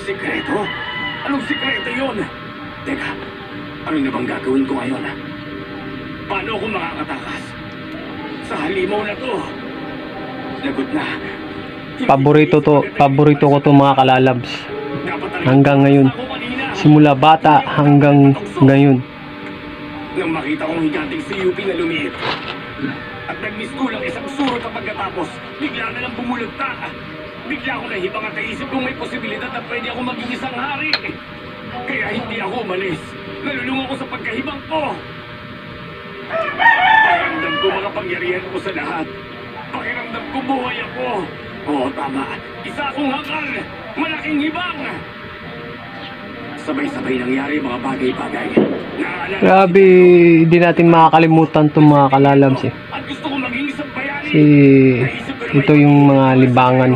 Sikreto? Anong sikreto yun? Teka, ano na bang gagawin ko ngayon? Paano ako makakatakas? Sa halimaw na to. Lagot na. Paborito ko to mga kalalabs. Hanggang ngayon. Simula bata hanggang ngayon. Nang makita kong higanting si Yupi na lumiit at nagmiskulang isang surot na pagkatapos, bigla na lang bumulagta. Bigla akong nahibang at naisip kong may posibilidad na pwede ako maging isang hari. Kaya hindi ako umalis. Nalulung ako sa pagkahibang ko. Pakiramdam ko makapangyarihan ko sa lahat. Pakiramdam ko buhay ako. Oo, tama. Isa akong hakal. Malaking hibang. Sabay-sabay nangyari mga bagay-bagay. Grabe, hindi natin makakalimutan itong mga kalalabs eh. Kasi ito yung mga libangan.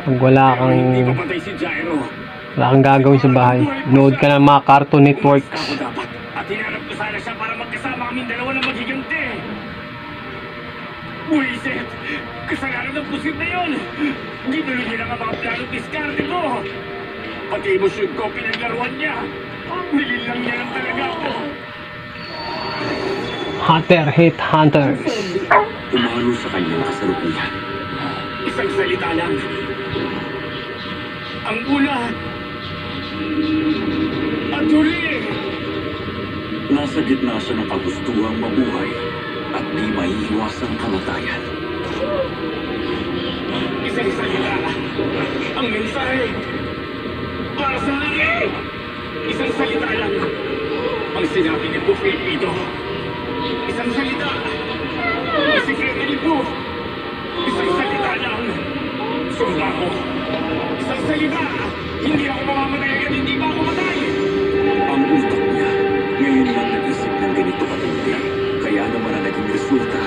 Pag wala kang gagawin sa bahay, nood ka ng mga Cartoon Networks. At hinanap ko sana siya para magkasama kaming dalawa ng magigante. Buisit! Kasalanan ng pusit na yun! Ginulo niya lang ang mga plano diskarte ko! Pati emosyon ko pinaglaruan niya! Nililang niya lang talaga ako! Hunter hit hunters. Umano sa kanyang kasalukuyan. Isang salita lang. Ang ulan! At huli! Nasa gitna siya ng kagustuhang mabuhay at di maiiwasang kamatayan. Isang salita. Ang mensahe. Para sa akin. Isang salita lang. Ang sinabi ni Bu Filipino. Isang salita. Ang sikreto ni Bu. Isang salita lang. Sumba ko. Isang salita. Hindi ako mamamatay agad, hindi pa ako matay. Ang utak niya, ngayon lang nag-isip ng ganito katindi. Kaya naman ang naging resulta,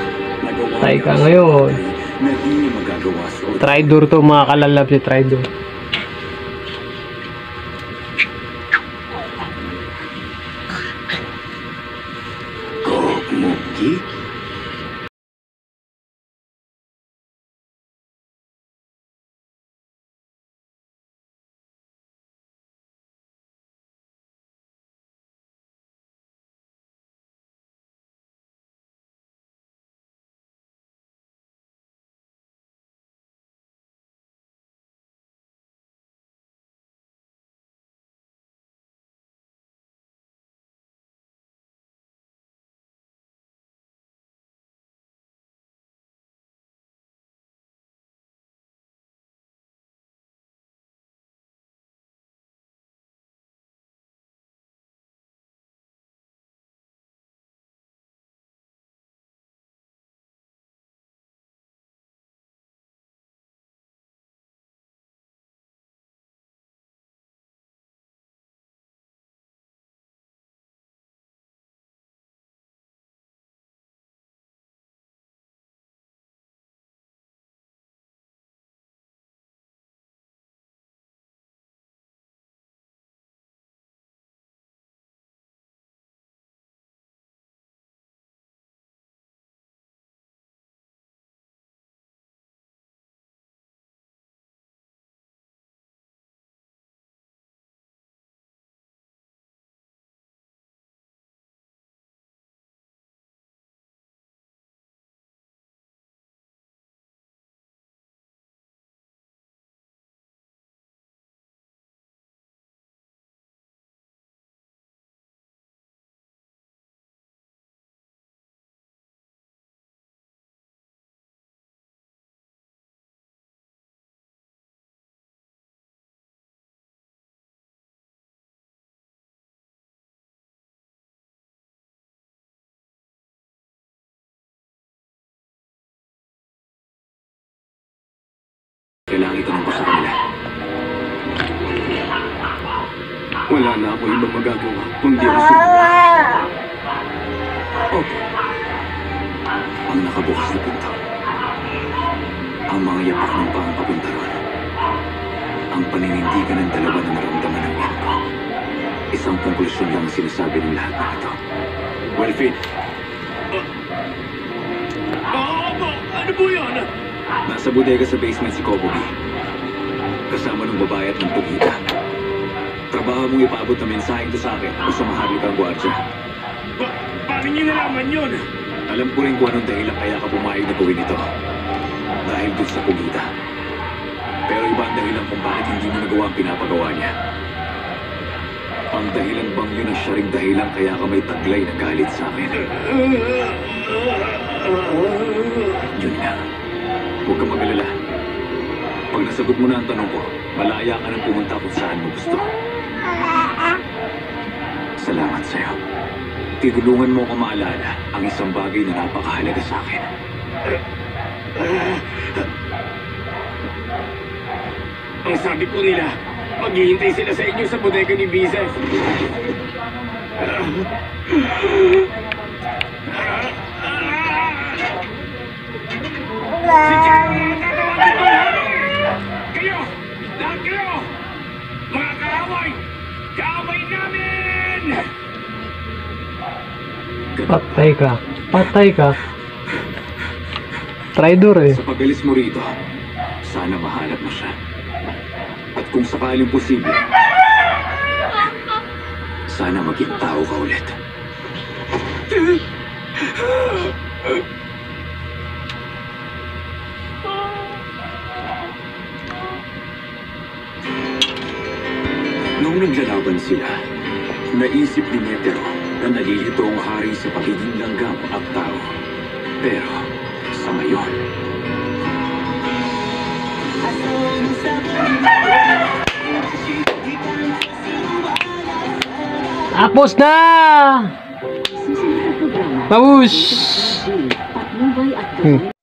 nagawa Tay ka ngayon. na di niya magagawa sa Tridor to mga kalalabs si Tridor. Muki? Kailangan itanong ko sa kanila. Wala na ako ibang magagawa kundi ang sumunod. Okay. Ang nakabukas na pinto. Ang mga yapak ng pang papunta ron. Ang paninindigan ng dalawa na maramdaman ng ito. Isang konklusyon lang ang sinasabi ng lahat ng ito. Well, Finn. Ano po yun? Nasa bodega sa basement si Kobobi. kasama ng babae at ng pugita. Trabaho mong ipaabot na mensahe ito sa akin o sa maharlikang gwardya. Paano niyo nalaman yun? Alam ko rin kung anong dahilan kaya ka pumayag na gawin ito. Dahil dun sa pugita. Pero iba ang dahilan kung bakit hindi mo nagawa ang pinapagawa niya. Ang dahilan bang yun ang siya ring dahilan kaya ka may taglay na galit sa akin? Yun nga. Huwag kang mag-alala. Pag nasagot mo na ang tanong ko, malaya ka nang pumunta kung saan mo gusto. Salamat sa'yo. Tinulungan mo ako maalala ang isang bagay na napakahalaga sa akin. Ang sabi po nila, maghihintay sila sa inyo sa bodega ni Bizef. Si Jerry, tatawagin ko! Kayo! Lahat kayo! Mga kaaway! Kaaway namin! Patay ka. Patay ka. Traitor eh. Sa pag-alis mo rito, sana mahanap mo siya. At kung sakaling posible, sana maging tao ka ulit. Noong naglalaban sila, naisip ni Netero na nalilito ang hari sa pagiging langgam at tao. Pero, sa ngayon, Tapos na! Babush! Patnubay at